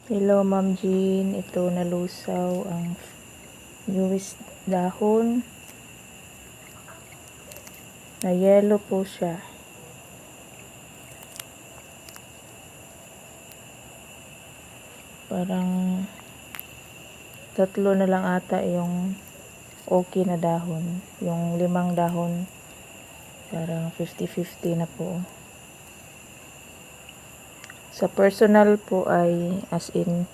Hello, Ma'am Jean. Ito nalusaw ang newest dahon. Na yellow po siya. Parang 3 na lang ata yung okay na dahon. Yung 5 dahon, parang 50-50 na po. Sa personal po ay as in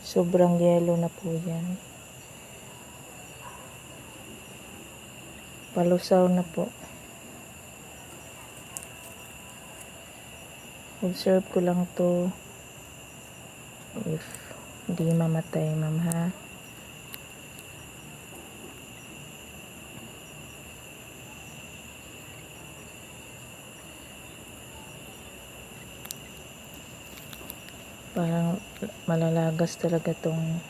sobrang yellow na po yan. Palusaw na po. Observe ko lang to if hindi mamatay, ma'am, ha. Parang malalagas talaga tong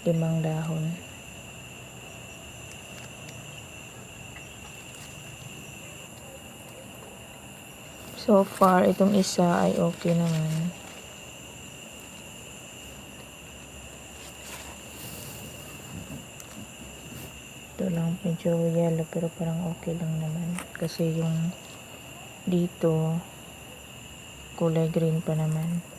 5 dahon. So far, itong isa ay okay naman. Ito lang medyo yellow pero parang okay lang naman. Kasi yung dito kulay green pa naman.